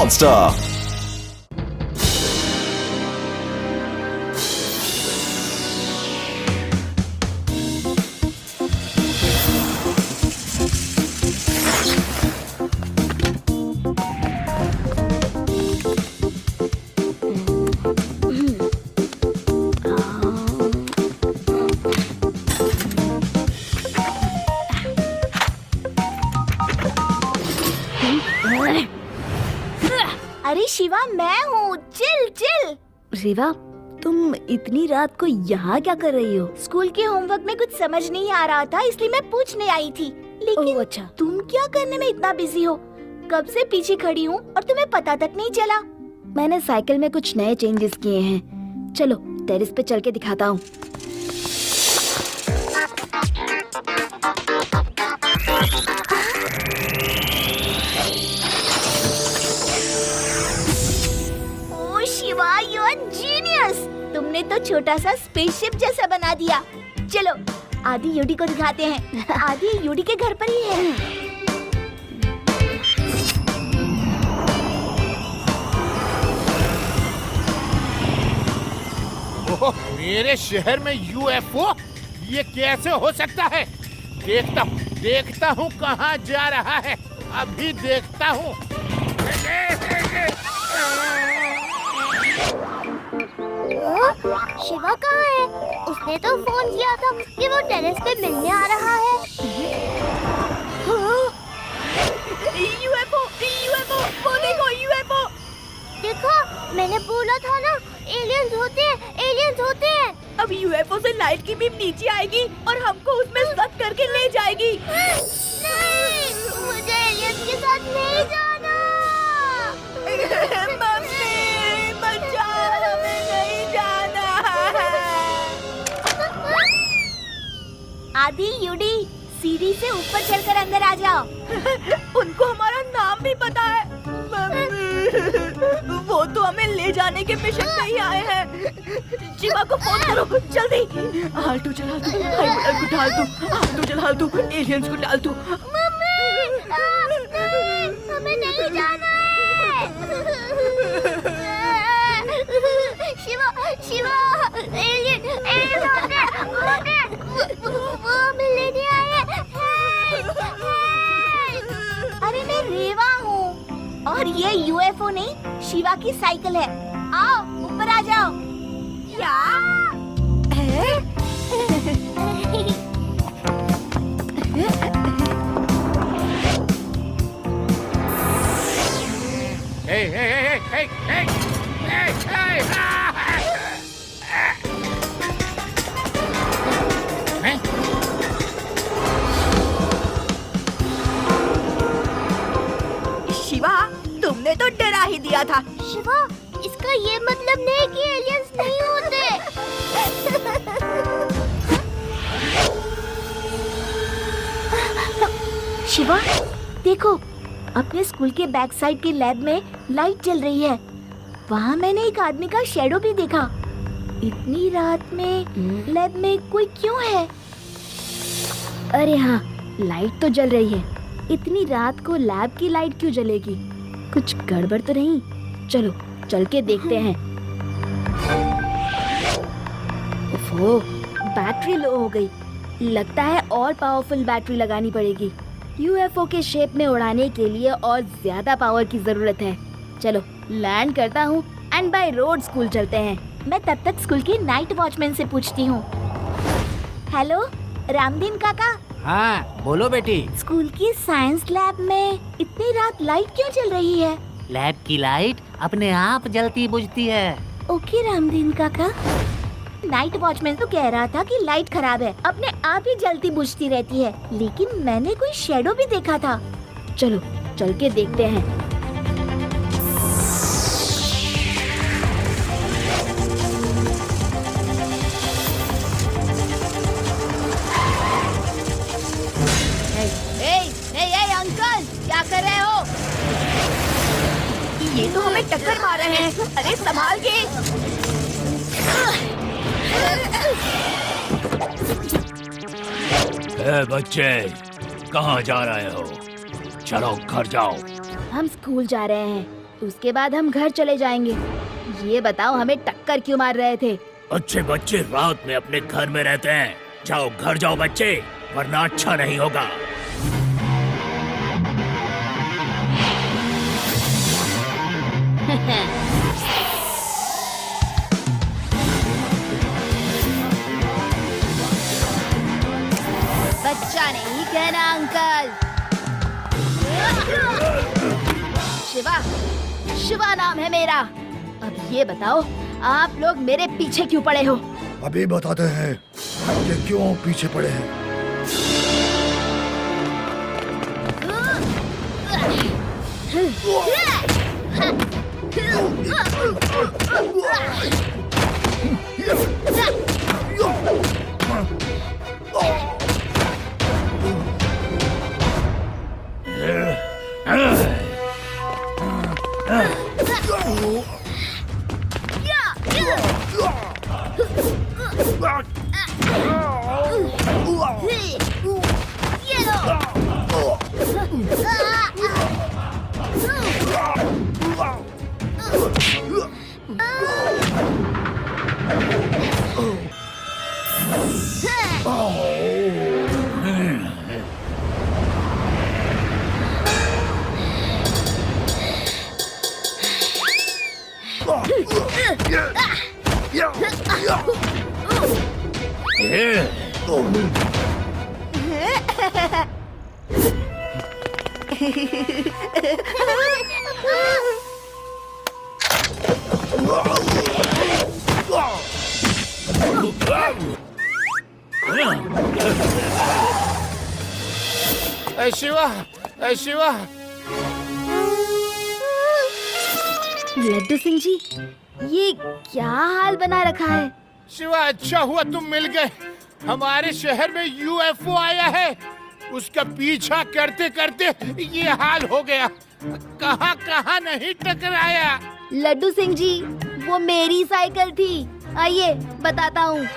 Star. अरे शिवा, मैं हूँ। Chill chill. रिवा, तुम इतनी रात को यहाँ क्या कर रही हो? स्कूल के होमवर्क में कुछ समझ नहीं आ रहा था, इसलिए मैं पूछने आई थी। लेकिन ओह, अच्छा। तुम क्या करने में इतना बिजी हो? कब से पीछे खड़ी हूँ और तुम्हें पता तक नहीं चला। मैंने साइकिल में कुछ नए चेंजेस किए हैं। चलो टेरेस पे चल के दिखाता हूँ। ओह शिवा, यू आर जीनियस। तुमने तो छोटा सा स्पेसशिप जैसा बना दिया। चलो आदि यूडी को दिखाते हैं। आदि यूडी के घर पर ही है। ओह, मेरे शहर में यूएफओ? ये कैसे हो सकता है? देखता हूँ कहाँ जा रहा है। अभी देखता हूँ। शिवा कहाँ है? उसने तो फोन किया था कि वो टेरेस पे मिलने आ रहा है। यूएफओ, यूएफओ, वो देखो यूएफओ। देखो, मैंने बोला था ना, एलियंस होते हैं, एलियंस होते हैं। अब यूएफओ से लाइट की बीम नीचे आएगी और हमको उसमें सक करके ले जाएगी। नहीं, मुझे एलियंस के साथ नहीं जाना। मम्मी, बचाओ, हमें नहीं जाना। आदि यूडी, सीढ़ी से ऊपर चलकर अंदर आ जाओ। उनको हमारा नाम भी पता है। मम्मी, वो तो हमें ले जाने के मिशन पे ही आए हैं। शिवा को फोन करो जल्दी। आल्टो चला दो, हाइपर को डाल दो, आल्टो चला दो, एलियंस को डाल दो। मम्मी, नहीं, हमें नहीं जाना है। शिवा, शिवा, एलियन, एलियन होते हैं, वो हमें लेने आए हैं। अरे मैं रेवा हूँ और ये यूएफओ नहीं, शिवा की साइकिल है। आओ ऊपर आ जाओ। क्या? शिवा, तुमने तो डरा ही दिया था। शिवा, इसका ये मतलब नहीं कि एलियंस नहीं होते। शिवा, देखो, अपने स्कूल के बैक साइड के लैब में लाइट जल रही है। वहाँ मैंने एक आदमी का शैडो भी देखा। इतनी रात में लैब में कोई क्यों है? अरे हाँ, लाइट तो जल रही है। इतनी रात को लैब की लाइट क्यों जलेगी? कुछ गड़बड़ तो नहीं? चलो चल के देखते हैं। ओफो, बैटरी लो हो गई। लगता है और पावरफुल बैटरी लगानी पड़ेगी। यूएफओ के शेप में उड़ाने के लिए और ज्यादा पावर की जरूरत है। चलो लैंड करता हूँ एंड बाय रोड स्कूल चलते हैं। मैं तब तक स्कूल के नाइट वॉचमैन से पूछती हूँ। हेलो रामदीन काका। हाँ बोलो बेटी। स्कूल की साइंस लैब में इतनी रात लाइट क्यों जल रही है? लैब की लाइट अपने आप जलती बुझती है। ओके रामदीन काका। नाइट वॉचमैन तो कह रहा था कि लाइट खराब है, अपने आप ही जलती बुझती रहती है, लेकिन मैंने कोई शैडो भी देखा था। चलो चल के देखते हैं। अंकल, क्या कर रहे हो? ये तो हमें टक्कर मार रहे हैं। अरे संभाल के। बच्चे कहाँ जा रहे हो? चलो घर जाओ। हम स्कूल जा रहे हैं। उसके बाद हम घर चले जाएंगे। ये बताओ हमें टक्कर क्यों मार रहे थे? अच्छे बच्चे रात में अपने घर में रहते हैं। जाओ घर जाओ बच्चे, वरना अच्छा नहीं होगा। बच्चा नहीं कहना अंकल। शिवा, शिवा नाम है मेरा। अब ये बताओ आप लोग मेरे पीछे क्यों पड़े हो? अभी बताते हैं कि क्यों पीछे पड़े हैं। शिवा, शिवा, लड्डू सिंह जी, ये क्या हाल बना रखा है? शिवा, अच्छा हुआ तुम मिल गए। हमारे शहर में यूएफओ आया है। उसका पीछा करते करते ये हाल हो गया। कहाँ कहाँ नहीं टकराया। लड्डू सिंह जी, वो मेरी साइकिल थी। आइए बताता हूँ।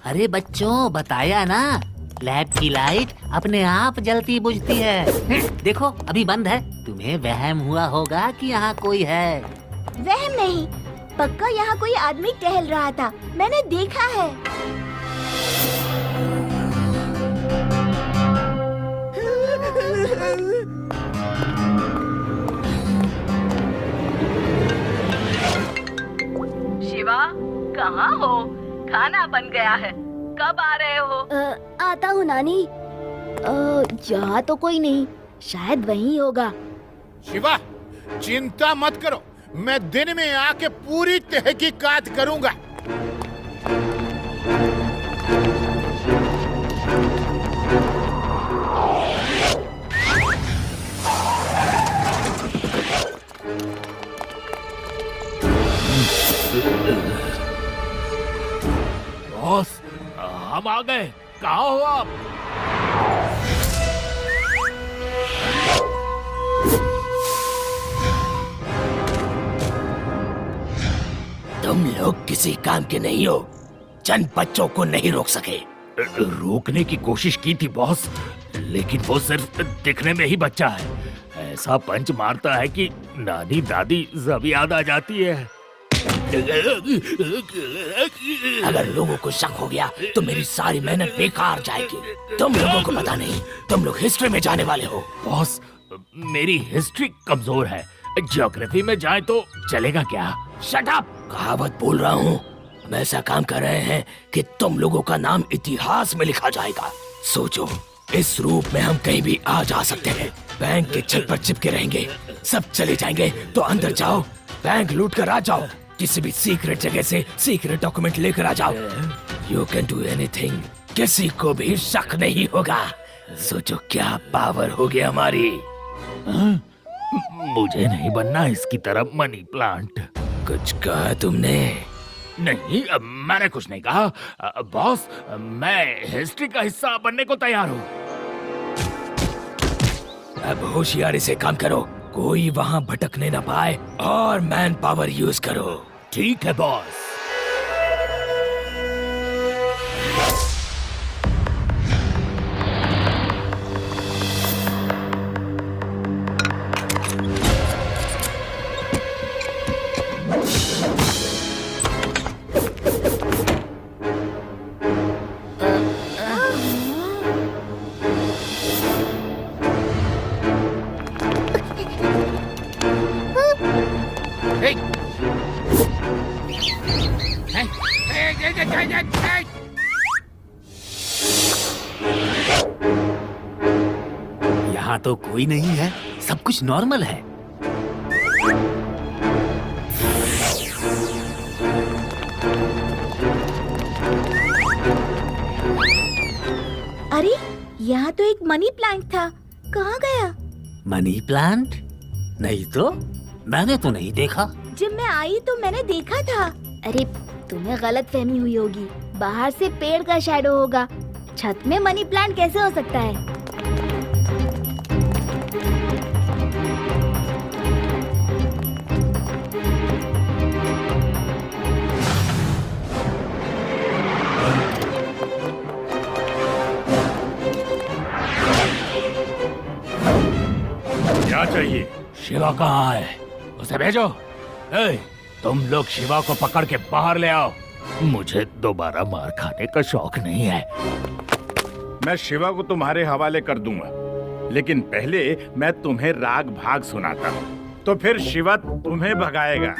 अरे बच्चों, बताया ना, लैब की लाइट अपने आप जलती बुझती है। देखो अभी बंद है। तुम्हें वहम हुआ होगा कि यहाँ कोई है। वहम नहीं, पक्का यहाँ कोई आदमी टहल रहा था। मैंने देखा है। शिवा, कहाँ हो? खाना बन गया है, कब आ रहे हो? आता हूँ नानी। यहाँ तो कोई नहीं, शायद वहीं होगा। शिवा, चिंता मत करो, मैं दिन में आके पूरी तहकीकात करूंगा। बॉस, हम आ गए। कहाँ हो आप? तुम लोग किसी काम के नहीं हो। चंद बच्चों को नहीं रोक सके। रोकने की कोशिश की थी बॉस, लेकिन वो सिर्फ दिखने में ही बच्चा है। ऐसा पंच मारता है कि नानी दादी सब याद आ जाती है। अगर लोगों को शक हो गया तो मेरी सारी मेहनत बेकार जाएगी। तुम लोगों को पता नहीं, तुम लोग हिस्ट्री में जाने वाले हो। बॉस, मेरी हिस्ट्री कमजोर है। ज्योग्राफी में जाए तो चलेगा क्या? Shut up! कहावत बोल रहा हूँ। हम ऐसा काम कर रहे हैं कि तुम लोगों का नाम इतिहास में लिखा जाएगा। सोचो, इस रूप में हम कहीं भी आ जा सकते हैं। बैंक के छत पर चिपके रहेंगे, सब चले जाएंगे तो अंदर जाओ, बैंक लूट कर आ जाओ, किसी भी सीक्रेट जगह से सीक्रेट डॉक्यूमेंट लेकर आ जाओ। यू कैन डू एनीथिंग, किसी को भी शक नहीं होगा। सोचो क्या पावर होगी हमारी। मुझे नहीं बनना इसकी तरह मनी प्लांट। कुछ कहा तुमने? नहीं, मैंने कुछ नहीं कहा। बॉस, मैं हिस्ट्री का हिस्सा बनने को तैयार हूँ। अब होशियारी से काम करो, कोई वहाँ भटकने न पाए, और मैन पावर यूज करो। ठीक है बॉस। हे। हे, हे, हे, हे, हे, हे। यहाँ तो कोई नहीं है, सब कुछ नॉर्मल है। अरे यहाँ तो एक मनी प्लांट था, कहाँ गया? Money plant? नहीं तो, मैंने तो नहीं देखा। जब मैं आई तो मैंने देखा था। अरे तुम्हें गलत फहमी हुई होगी, बाहर से पेड़ का शैडो होगा, छत में मनी प्लांट कैसे हो सकता है? क्या चाहिए? शिवा कहाँ है? उसे भेजो। ए, तुम लोग शिवा को पकड़ के बाहर ले आओ। मुझे दोबारा मार खाने का शौक नहीं है। मैं शिवा को तुम्हारे हवाले कर दूंगा, लेकिन पहले मैं तुम्हें राग भाग सुनाता हूँ, तो फिर शिवा तुम्हें भगाएगा।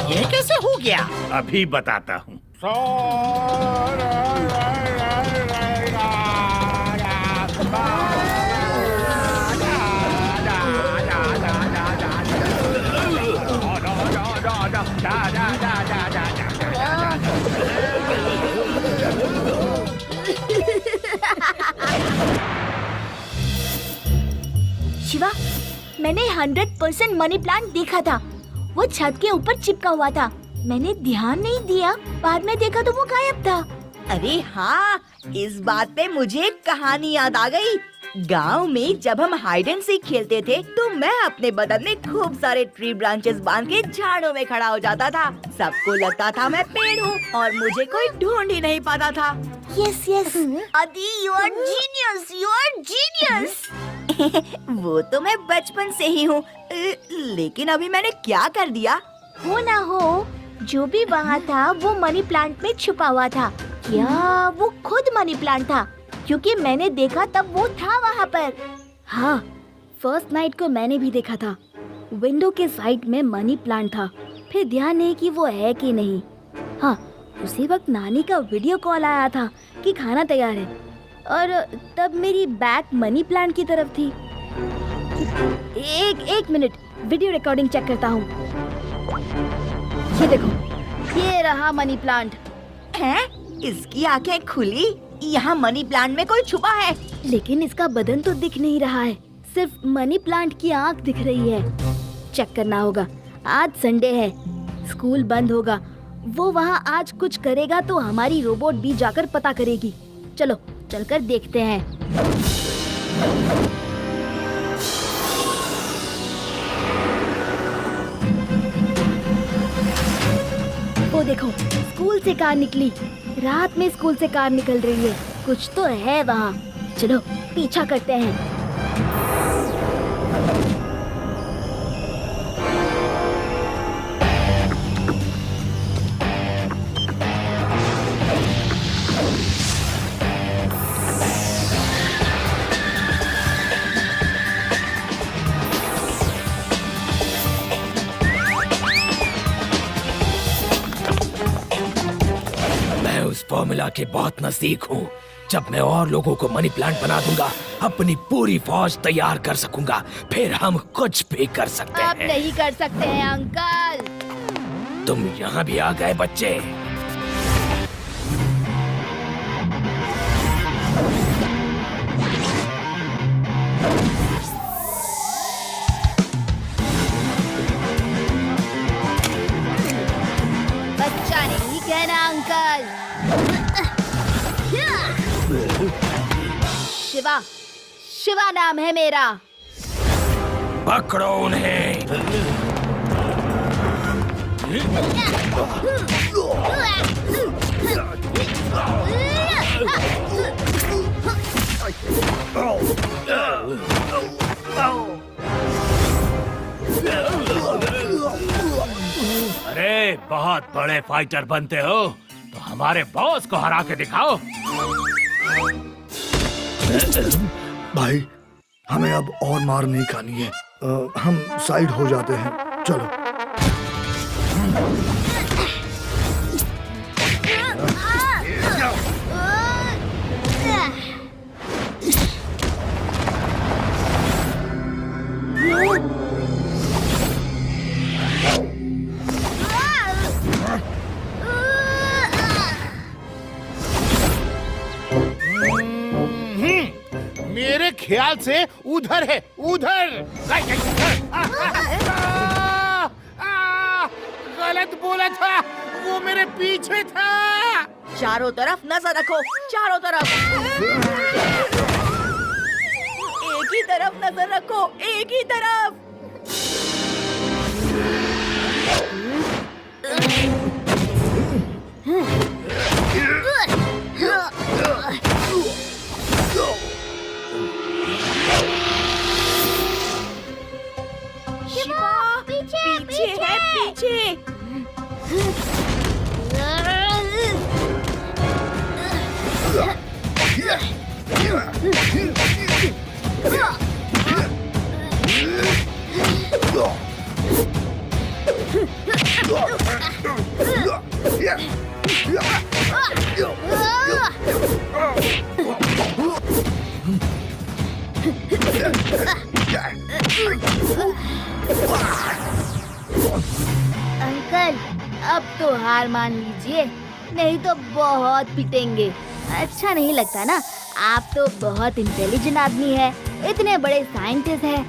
ये कैसे हो गया? अभी बताता हूँ। शिवा, मैंने 100% मनी प्लांट देखा था। वो छत के ऊपर चिपका हुआ था। मैंने ध्यान नहीं दिया, बाद में देखा तो वो गायब था। अरे हाँ, इस बात पे मुझे एक कहानी याद आ गई। गांव में जब हम हाइड एंड सीक खेलते थे तो मैं अपने बदन में खूब सारे ट्री ब्रांचेस बांध के झाड़ों में खड़ा हो जाता था। सबको लगता था मैं पेड़ हूँ और मुझे कोई ढूंढ ही नहीं पाता था। यस यस, आदि you are genius, you are genius. वो तो मैं बचपन से ही हूँ, लेकिन अभी मैंने क्या कर दिया? हो ना हो, जो भी वहाँ था वो मनी प्लांट में छुपा हुआ था। क्या वो खुद मनी प्लांट था? क्योंकि मैंने देखा तब वो था वहाँ पर। हाँ, फर्स्ट नाइट को मैंने भी देखा था। विंडो के साइड में मनी प्लांट था, फिर ध्यान नहीं कि वो है कि नहीं। हाँ, उसी वक्त नानी का वीडियो कॉल आया था कि खाना तैयार है, और तब मेरी बैक मनी प्लांट की तरफ थी। एक मिनट, वीडियो रिकॉर्डिंग चेक करता हूँ। ये देखो, ये रहा मनी प्लांट। हैं? इसकी आंखें खुली? यहाँ मनी प्लांट में कोई छुपा है? लेकिन इसका बदन तो दिख नहीं रहा है, सिर्फ मनी प्लांट की आंख दिख रही है। चेक करना होगा। आज संडे है, स्कूल बंद होगा। वो वहाँ आज कुछ करेगा तो हमारी रोबोट भी जाकर पता करेगी। चलो चलकर देखते हैं। वो देखो, स्कूल से कार निकली। रात में स्कूल से कार निकल रही है, कुछ तो है वहाँ। चलो पीछा करते हैं। फॉर्मूला के बहुत नजदीक हूँ। जब मैं और लोगों को मनी प्लांट बना दूंगा, अपनी पूरी फौज तैयार कर सकूंगा, फिर हम कुछ भी कर सकते आप हैं। नहीं कर सकते हैं अंकल। तुम यहाँ भी आ गए बच्चे। बच्चा नहीं कहना अंकल। शिवा, शिवा नाम है मेरा। पकड़ो उन्हें। बहुत बड़े फाइटर बनते हो तो हमारे बॉस को हरा के दिखाओ। भाई हमें अब और मार नहीं खानी है। हम साइड हो जाते हैं, चलो। मेरे ख्याल से उधर है, उधर। गलत बोला था, वो मेरे पीछे था। चारों तरफ नजर रखो, चारों तरफ। एक ही तरफ नजर रखो, एक ही तरफ। शिवा, पीछे है, पीछे। अंकल अब तो हार मान लीजिए, नहीं तो बहुत पिटेंगे। अच्छा नहीं लगता ना, आप तो बहुत इंटेलिजेंट आदमी है, इतने बड़े साइंटिस्ट हैं,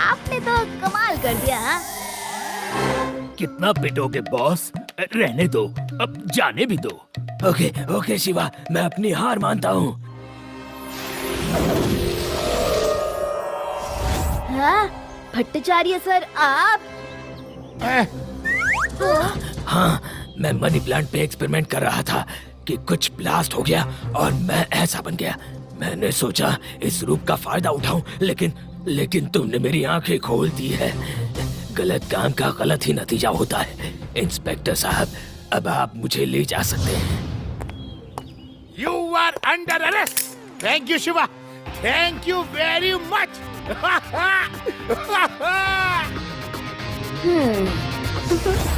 आपने तो कमाल कर दिया। हाँ? कितना पिटोगे बॉस? रहने दो, अब जाने भी दो। ओके ओके शिवा, मैं अपनी हार मानता हूँ। हाँ? भट्टाचार्य सर आप? हाँ, मैं मनी प्लांट पे एक्सपेरिमेंट कर रहा था कि कुछ ब्लास्ट हो गया और मैं ऐसा बन गया। मैंने सोचा इस रूप का फायदा उठाऊं, लेकिन तुमने मेरी आंखें खोल दी है। गलत काम का गलत ही नतीजा होता है। इंस्पेक्टर साहब, अब आप मुझे ले जा सकते हैं। You are under arrest. Thank you, Shiva. Thank you very much. Hmm.